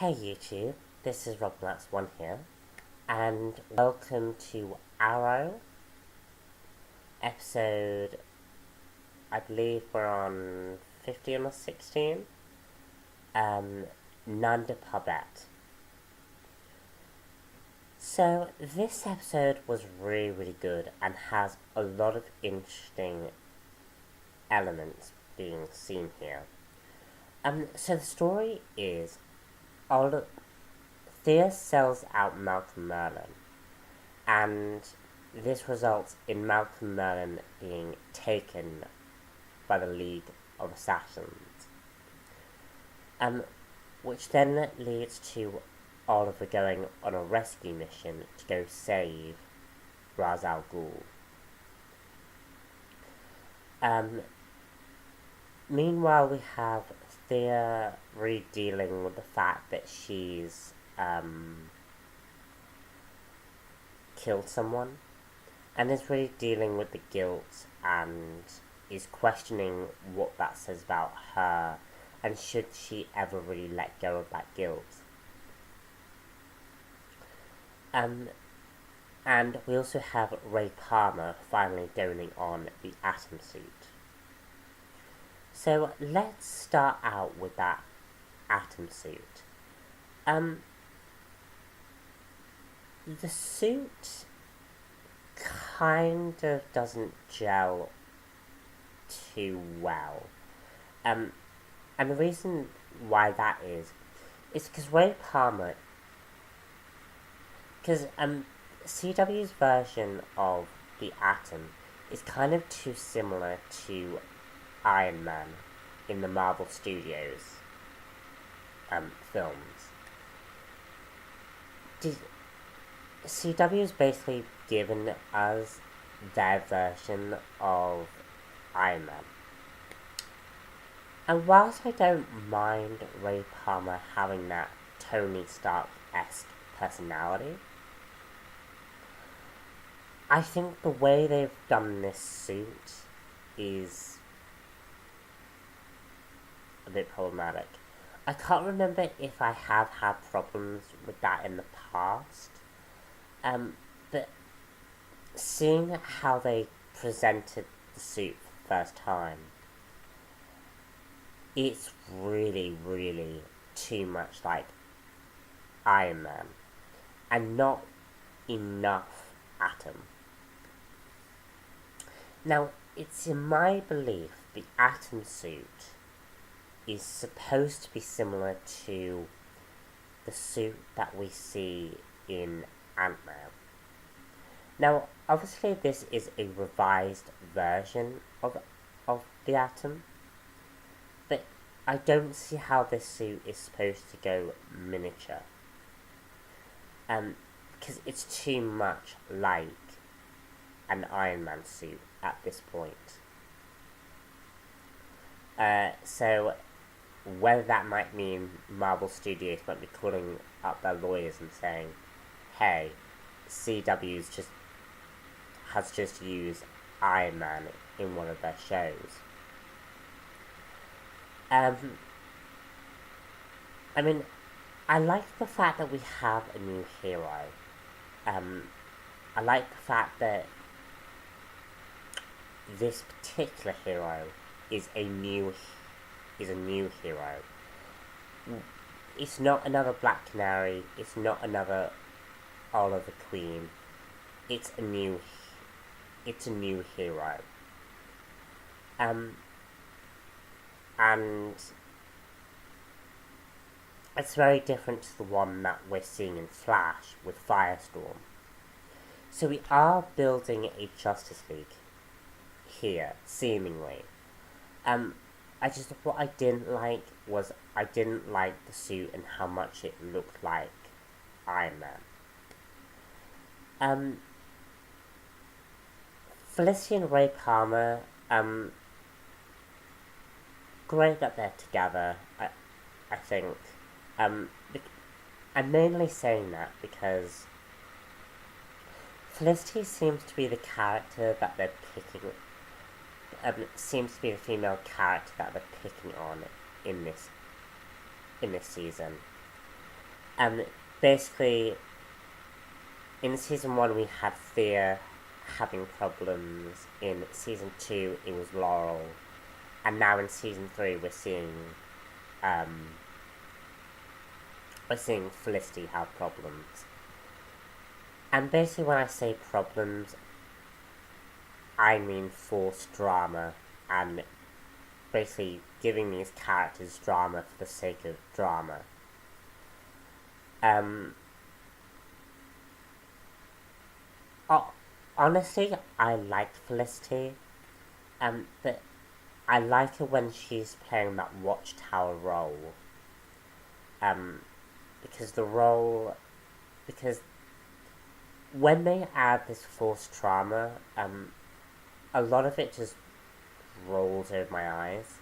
Hey YouTube, this is Roblox1 here, and welcome to Arrow, episode, I believe we're on 15 or 16, Nanda Parbat. So, this episode was really good and has a lot of interesting elements being seen here. So the story is, Thea sells out Malcolm Merlyn, and this results in Malcolm Merlyn being taken by the League of Assassins, which then leads to Oliver going on a rescue mission to go save Ra's al Ghul. Meanwhile, we have Thea re-dealing with the fact that she's killed someone, and is really dealing with the guilt and is questioning what that says about her, and should she ever really let go of that guilt. And we also have Ray Palmer finally donning on the A.T.O.M suit. So let's start out with that A.T.O.M suit. The suit kind of doesn't gel too well. And the reason why that is because Ray Palmer, because CW's version of the A.T.O.M is kind of too similar to Iron Man in the Marvel Studios films. CW's basically given us their version of Iron Man. And whilst I don't mind Ray Palmer having that Tony Stark-esque personality, I think the way they've done this suit is a bit problematic. I can't remember if I have had problems with that in the past, but seeing how they presented the suit for the first time, it's really too much like Iron Man, and not enough A.T.O.M. Now, it's in my belief the A.T.O.M suit is supposed to be similar to the suit that we see in Ant-Man. Now, obviously this is a revised version of the A.T.O.M, but I don't see how this suit is supposed to go miniature. Because it's too much like an Iron Man suit at this point. So whether that might mean Marvel Studios might be calling up their lawyers and saying, hey, CW's has just used Iron Man in one of their shows. I mean, I like the fact that we have a new hero. I like the fact that this particular hero is a new hero. It's not another Black Canary. It's not another Oliver Queen. It's a new hero. And it's very different to the one that we're seeing in Flash with Firestorm. So we are building a Justice League here, seemingly. What I didn't like was I didn't like the suit and how much it looked like Iron Man. Felicity and Ray Palmer, great that they're together, I think. I'm mainly saying that because Felicity seems to be the character that they're picking, seems to be the female character that they're picking on in this season. Basically, in season 1 we had Thea having problems. In season 2 it was Laurel. And now in season 3 we're seeing Felicity have problems. And basically when I say problems, I mean forced drama, and basically giving these characters drama for the sake of drama. Honestly, I like Felicity, but I like her when she's playing that watchtower role. Because when they add this forced trauma, a lot of it just rolls over my eyes.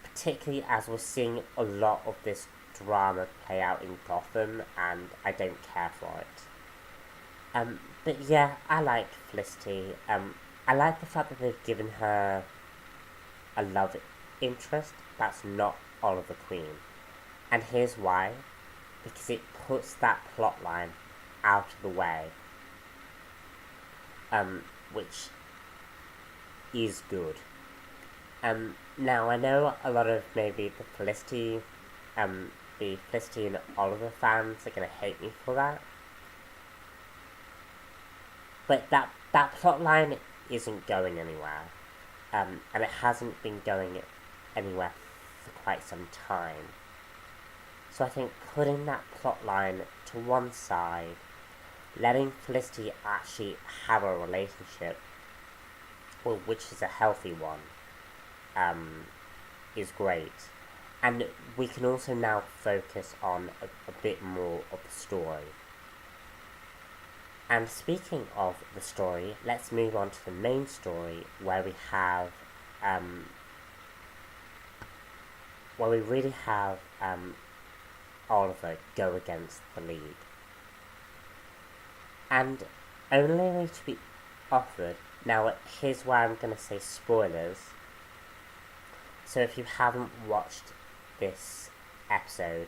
Particularly as we're seeing a lot of this drama play out in Gotham, and I don't care for it. But yeah, I like Felicity. I like the fact that they've given her a love interest that's not Oliver Queen. And here's why. Because it puts that plotline out of the way. Which is good. Now I know a lot of maybe the Felicity and Oliver fans are gonna hate me for that. But that plotline isn't going anywhere. And it hasn't been going anywhere for quite some time. So I think putting that plotline to one side, letting Felicity actually have a relationship, well, which is a healthy one, is great. And we can also now focus on a bit more of the story. And speaking of the story, let's move on to the main story, where we have, where we really have Oliver go against the League. And only to be offered. Now, here's where I'm going to say spoilers. So if you haven't watched this episode,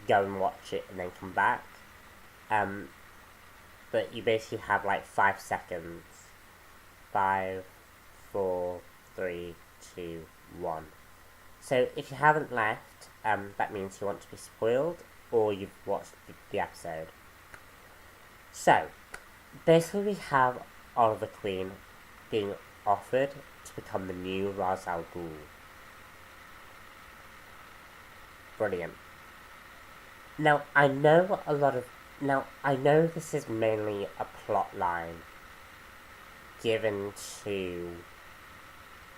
go and watch it and then come back. But you basically have like 5 seconds. 5, 4, 3, 2, 1. So if you haven't left, that means you want to be spoiled, or you've watched the episode. So, basically we have Oliver Queen being offered to become the new Ra's al Ghul. Brilliant. Now, I know this is mainly a plot line given to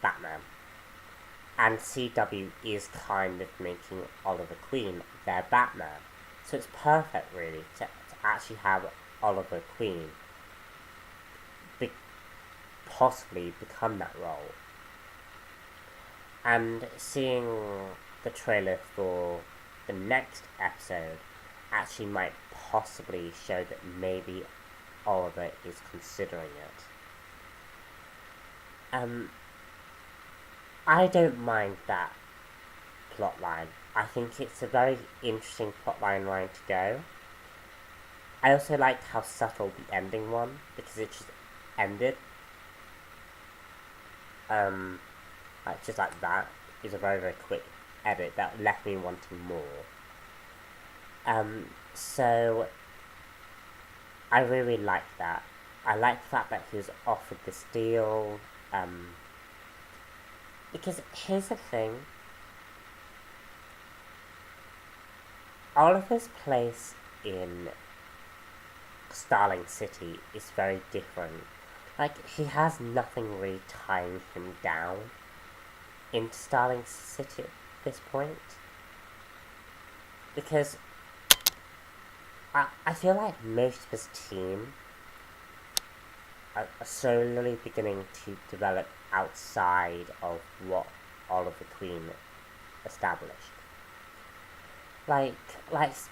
Batman. And CW is kind of making Oliver Queen their Batman. So it's perfect, really, to actually have Oliver Queen possibly become that role. And seeing the trailer for the next episode actually might possibly show that maybe Oliver is considering it. I don't mind that plotline. I think it's a very interesting plotline line to go. I also liked how subtle the ending was, because it just ended. Just like that. It was a very, very quick edit that left me wanting more. So I really liked that. I like the fact that he was offered this deal. Because here's the thing. Oliver's place in Starling City is very different. Like, he has nothing really tying him down into Starling City at this point. Because I feel like most of his team are slowly beginning to develop outside of what Oliver Queen established. Like, let's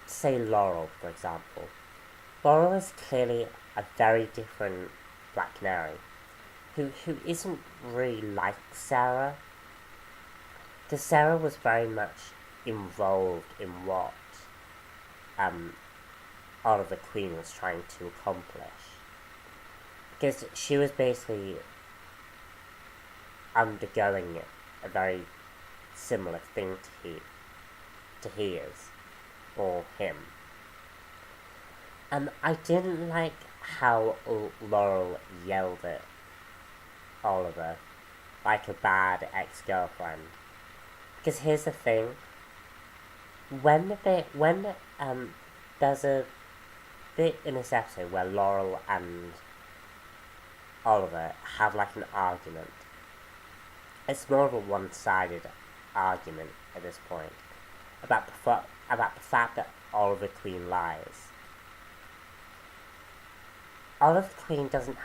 say Laurel, for example. Laurel is clearly a very different Black Canary, who isn't really like Sara. because Sara was very much involved in what Oliver Queen was trying to accomplish. Because she was basically undergoing a very similar thing to his, or him. I didn't like how Laurel yelled at Oliver like a bad ex-girlfriend. Because here's the thing, when there's a bit in this episode where Laurel and Oliver have like an argument. It's more of a one-sided argument at this point about the fact that Oliver Queen lies. Oliver Queen doesn't.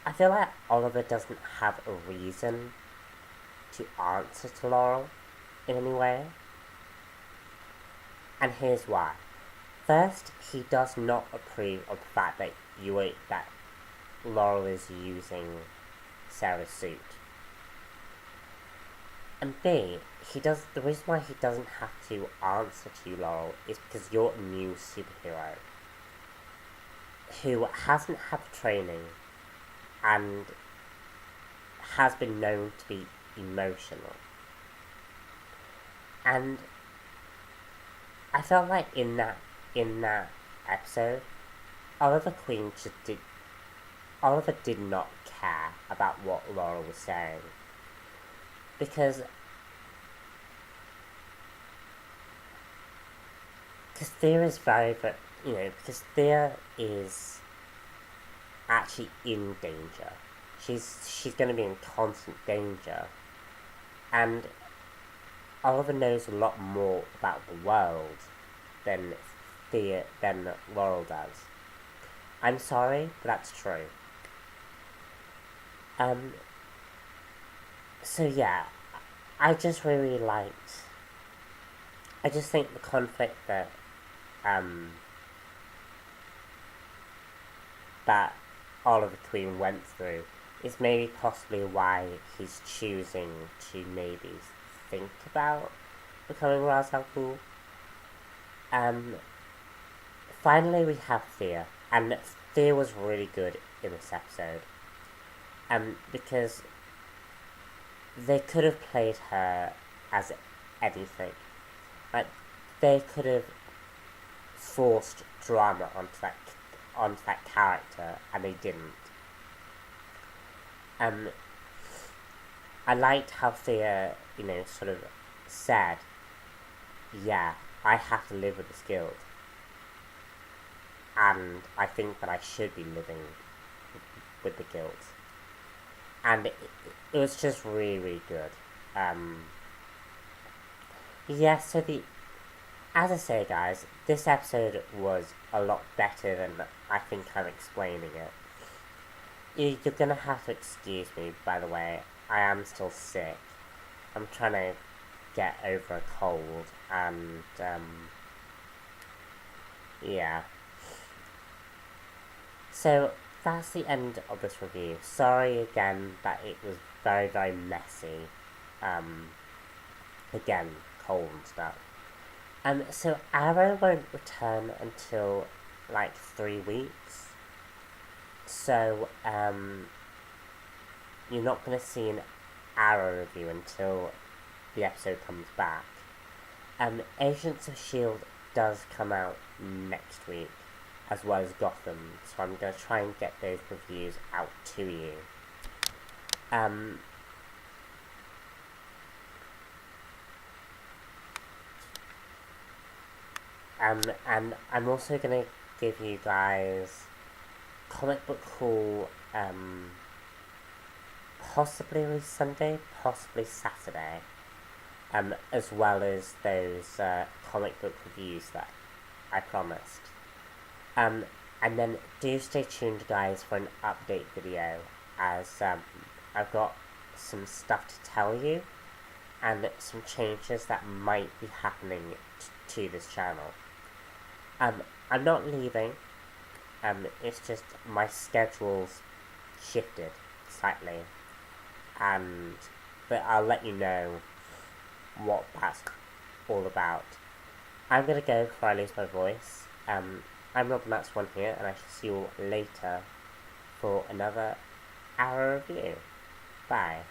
I feel like Oliver doesn't have a reason to answer to Laurel in any way, and here's why. First, he does not approve of the fact that that Laurel is using Sara's suit. And B, the reason why he doesn't have to answer to you, Laurel, is because you're a new superhero who hasn't had training and has been known to be emotional. And I felt like in that episode, Oliver did not care about what Laurel was saying. Because Thea is because Thea is actually in danger. She's going to be in constant danger. And Oliver knows a lot more about the world than Laurel does. I'm sorry, but that's true. So yeah, I just really liked. I just think the conflict that Oliver Queen went through is maybe possibly why he's choosing to maybe think about becoming Ra's al Ghul. Finally we have Thea, and Thea was really good in this episode. Because they could have played her as anything. Like, they could have forced drama onto that character, and they didn't. I liked how Thea, sort of said, yeah, I have to live with this guilt. And I think that I should be living with the guilt. And it was just really, really good. As I say, guys, this episode was a lot better than I think I'm explaining it. You're gonna have to excuse me, by the way. I am still sick. I'm trying to get over a cold, and, yeah. So, that's the end of this review. Sorry again that it was very, very messy. Again, cold and stuff. So Arrow won't return until, 3 weeks. So, you're not going to see an Arrow review until the episode comes back. Agents of S.H.I.E.L.D. does come out next week, as well as Gotham, so I'm going to try and get those reviews out to you. And I'm also going to give you guys Comic Book Haul, possibly Sunday, possibly Saturday, as well as those comic book reviews that I promised. And then do stay tuned, guys, for an update video, as I've got some stuff to tell you, and some changes that might be happening to this channel. I'm not leaving, it's just my schedule's shifted slightly, but I'll let you know what that's all about. I'm gonna go before I lose my voice. I'm Rob_Max1 here, and I shall see you all later for another hour review. Bye.